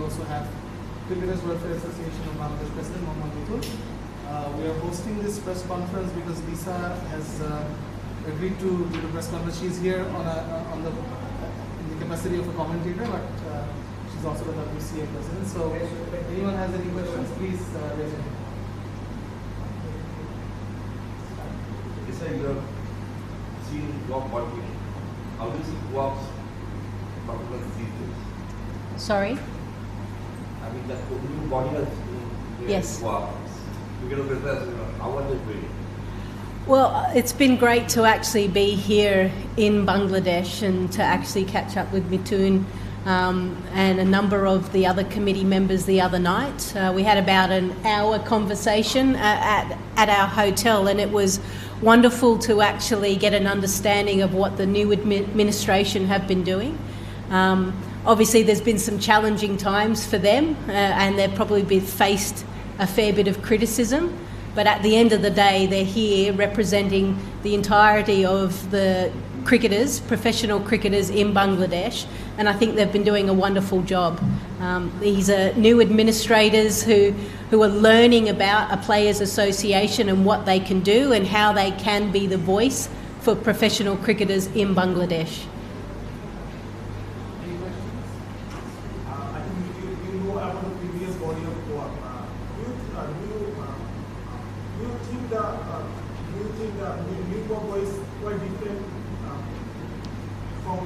also have Cricketers Welfare Association of Bangladesh President Mohammad Mitul. We are hosting this press conference because Lisa has agreed to do the press conference. She's here in the capacity of a commentator, but she's also the WCA president. So if anyone has any questions, please raise your hand. Lisa, you have seen WAP working. How do you see WAP's performance these days? Sorry? I mean, that new body has Yes. WAP. How are they doing? Well, it's been great to actually be here in Bangladesh and to actually catch up with Mithun and a number of the other committee members the other night. We had about an hour conversation at our hotel, and it was wonderful to actually get an understanding of what the new administration have been doing. Obviously, there's been some challenging times for them, and they've probably been faced a fair bit of criticism. But at the end of the day, they're here representing the entirety of the cricketers, professional cricketers in Bangladesh, and I think they've been doing a wonderful job. These are new administrators who are learning about a players' association and what they can do and how they can be the voice for professional cricketers in Bangladesh. I think you know about the previous body of work. Do you think the new work is quite different from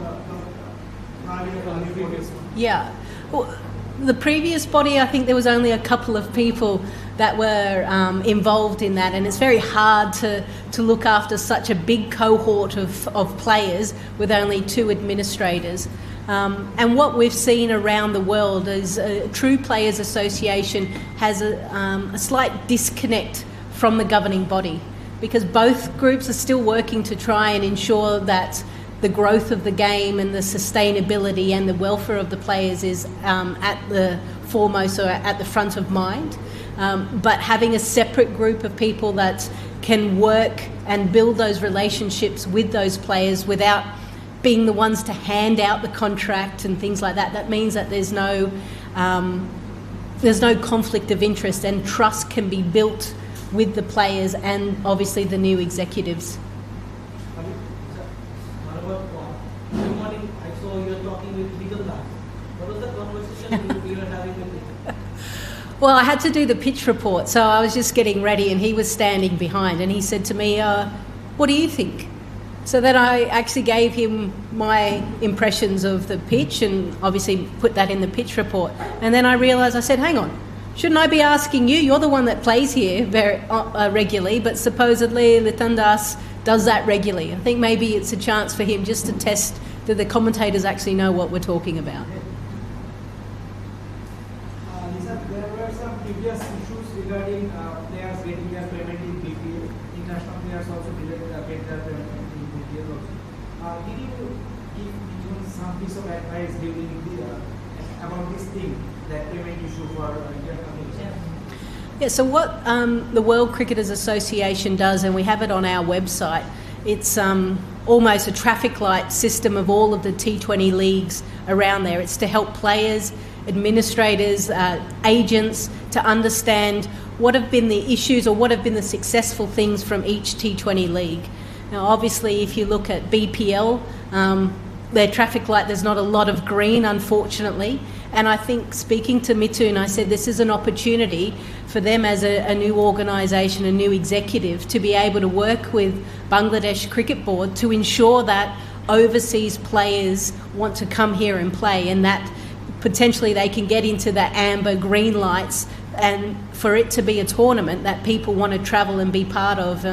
the previous one? Yeah. Well, the previous body, I think there was only a couple of people that were involved in that, and it's very hard to look after such a big cohort of players with only 2 administrators. And what we've seen around the world is a true players association has a slight disconnect from the governing body, because both groups are still working to try and ensure that the growth of the game and the sustainability and the welfare of the players is at the foremost or at the front of mind. But having a separate group of people that can work and build those relationships with those players without being the ones to hand out the contract and things like that, that means that there's no conflict of interest, and trust can be built with the players and obviously the new executives. What about good morning? I saw you were talking with legal guys. What was the conversation you were having with him? Well, I had to do the pitch report, so I was just getting ready and he was standing behind, and he said to me, what do you think? So then I actually gave him my impressions of the pitch and obviously put that in the pitch report. And then I realised, I said, hang on, shouldn't I be asking you? You're the one that plays here very regularly, but supposedly Litandas does that regularly. I think maybe it's a chance for him just to test that the commentators actually know what we're talking about. Lisa, there were some previous issues regarding players getting their payment in BPL. International players also get their payment in BPL also. Did you give some piece of advice during about this thing, that payment issue for international players? Yeah, so what the World Cricketers Association does, and we have it on our website, it's almost a traffic light system of all of the T20 leagues around there. It's to help players, administrators, agents to understand what have been the issues or what have been the successful things from each T20 league. Now, obviously, if you look at BPL, their traffic light, there's not a lot of green, unfortunately. And I think, speaking to Mithun, I said this is an opportunity for them as a new organisation, a new executive, to be able to work with Bangladesh Cricket Board to ensure that overseas players want to come here and play, and that potentially they can get into the amber green lights, and for it to be a tournament that people want to travel and be part of,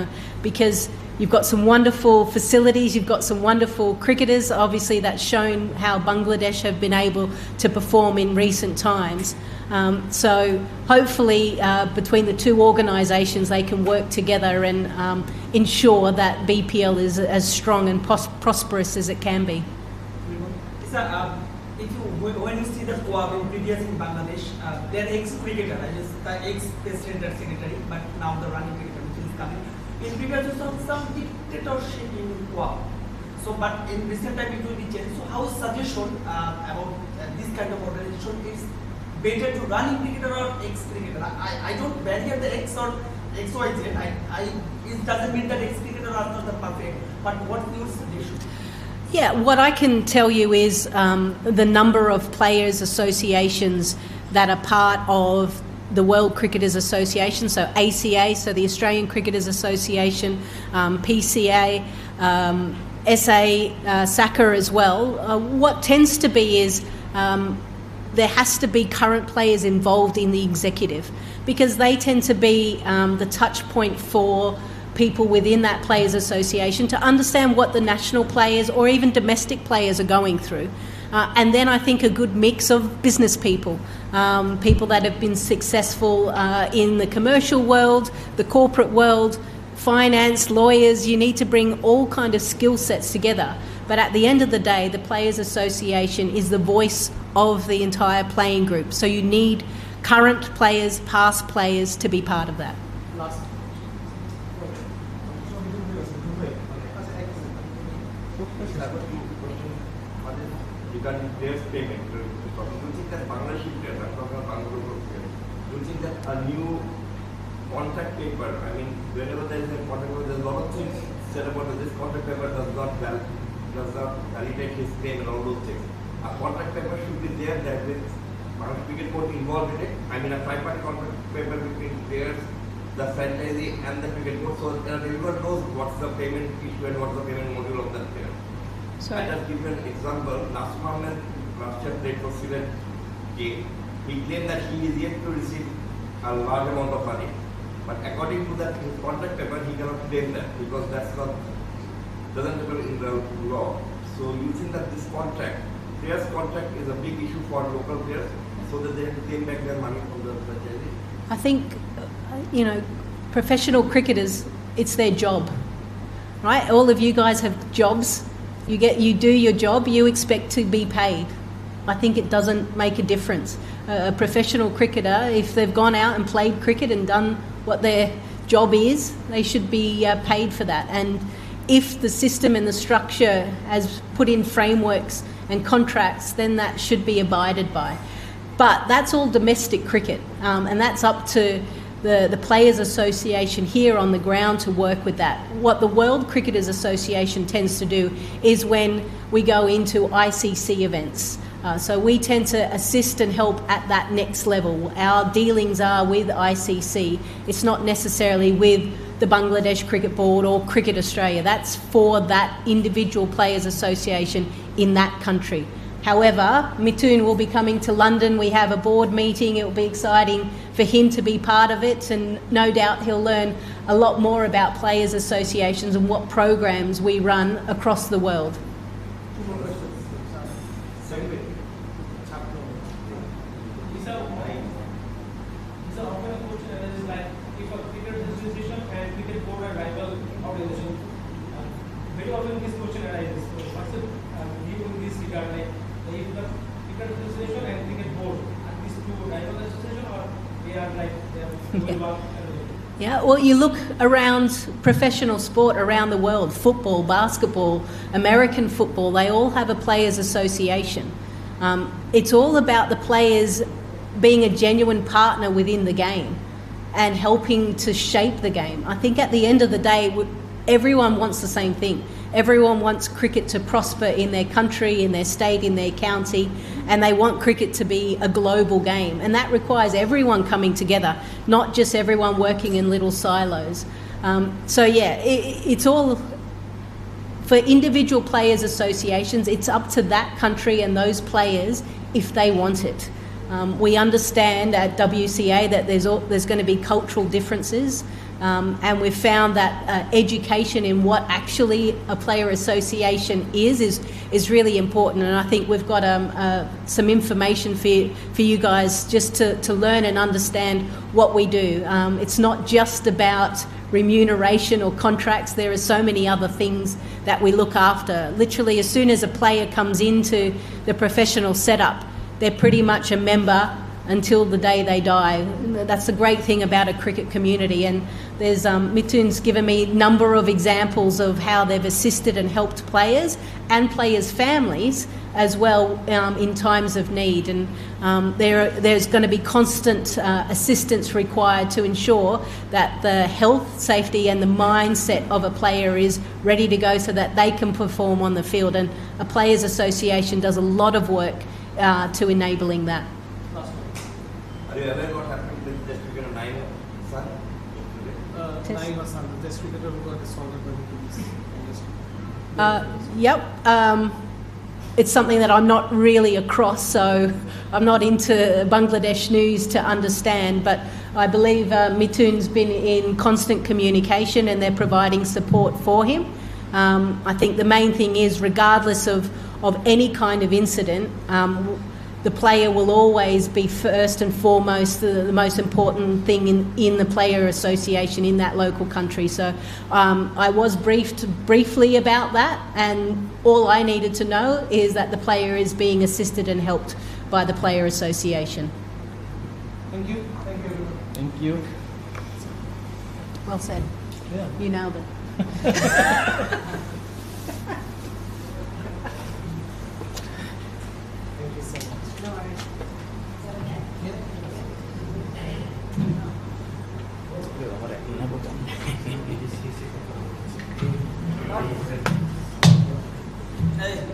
because you've got some wonderful facilities, you've got some wonderful cricketers. Obviously, that's shown how Bangladesh have been able to perform in recent times. So hopefully, between the 2 organisations, they can work together and ensure that BPL is as strong and prosperous as it can be. Sir, when you see the WAP previous in Bangladesh, they're ex-cricketer, ex-president and secretary, but now the running cricketer which is coming. In previous some dictatorship in WAP. So, but in recent time it will be changed. So, how suggestion about this kind of organization is better to running cricketer or ex-cricketer? I don't barrier the X or XYZ. It doesn't mean that ex-cricketer are not the perfect. But what's your suggestion? Yeah, what I can tell you is the number of players' associations that are part of the World Cricketers Association, so ACA, so the Australian Cricketers Association, PCA, SA, SACA as well. What tends to be is there has to be current players involved in the executive, because they tend to be the touch point for people within that players association to understand what the national players or even domestic players are going through. And then I think a good mix of business people, people that have been successful in the commercial world, the corporate world, finance, lawyers. You need to bring all kind of skill sets together. But at the end of the day, the Players Association is the voice of the entire playing group. So you need current players, past players to be part of that. Last. I have a few questions. One is regarding players' payment. Do you think that Bangladeshi players, I'm talking about Bangladesh players, do you think that a new contract paper, I mean, whenever there is a contract paper, there's a lot of things said about this contract paper does not validate his claim and all those things. A contract paper should be there that with Bangladesh Cricket Board involved in it. I mean, a tri-party contract paper between players, the franchisee and the cricket board, so everyone knows what's the payment issue and what's the payment module of that player. Sorry. I just give you an example. Nasir Ahmed last year played for Sylhet game. He claimed that he is yet to receive a large amount of money. But according to that his contract paper, he cannot claim that because that's not doesn't appear in the law. So you think that this contract, players' contract, is a big issue for local players, so that they have to claim back their money from the franchisee? I think, professional cricketers, it's their job, right? All of you guys have jobs. You do your job, you expect to be paid. I think it doesn't make a difference. A professional cricketer, if they've gone out and played cricket and done what their job is, they should be paid for that. And if the system and the structure has put in frameworks and contracts, then that should be abided by. But that's all domestic cricket, and that's up to the Players Association here on the ground to work with that. What the World Cricketers Association tends to do is when we go into ICC events. So we tend to assist and help at that next level. Our dealings are with ICC. It's not necessarily with the Bangladesh Cricket Board or Cricket Australia. That's for that individual Players Association in that country. However, Mithun will be coming to London. We have a board meeting. It will be exciting for him to be part of it, and no doubt he'll learn a lot more about Players Associations and what programs we run across the world. Two more questions. Second. Chapter. These are often a question is like if a cricket association and cricket board are rival organization. Very often this question arises. So what's the view in this regard? Like if the cricket association and cricket board are these two rival association, or they are like they are going well? Yeah, well, you look around professional sport around the world, football, basketball, American football, they all have a players' association. It's all about the players being a genuine partner within the game and helping to shape the game. I think at the end of the day, everyone wants the same thing. Everyone wants cricket to prosper in their country, in their state, in their county, and they want cricket to be a global game. And that requires everyone coming together, not just everyone working in little silos. It's all for individual players' associations. It's up to that country and those players if they want it. We understand at WCA that there's going to be cultural differences. And we've found that education in what actually a player association is really important. And I think we've got some information for you guys just to learn and understand what we do. It's not just about remuneration or contracts. There are so many other things that we look after. Literally, as soon as a player comes into the professional setup, they're pretty much a member until the day they die. That's the great thing about a cricket community. And there's Mithun's given me a number of examples of how they've assisted and helped players and players' families as well in times of need. And there's going to be constant assistance required to ensure that the health, safety and the mindset of a player is ready to go so that they can perform on the field. And a Players Association does a lot of work to enabling that. Are you aware what happened with Test cricketer 9 son? Test. Naeem Hassan, the Test cricketer who got assaulted by the police. Yep. It's something that I'm not really across, so I'm not into Bangladesh news to understand, but I believe Mithun's been in constant communication and they're providing support for him. I think the main thing is, regardless of any kind of incident, the player will always be first and foremost the most important thing in the player association in that local country. So I was briefed briefly about that, and all I needed to know is that the player is being assisted and helped by the player association. Thank you. Thank you, everyone. Thank you. Well said. Yeah. You nailed it. Thank you so much. No worries. Good.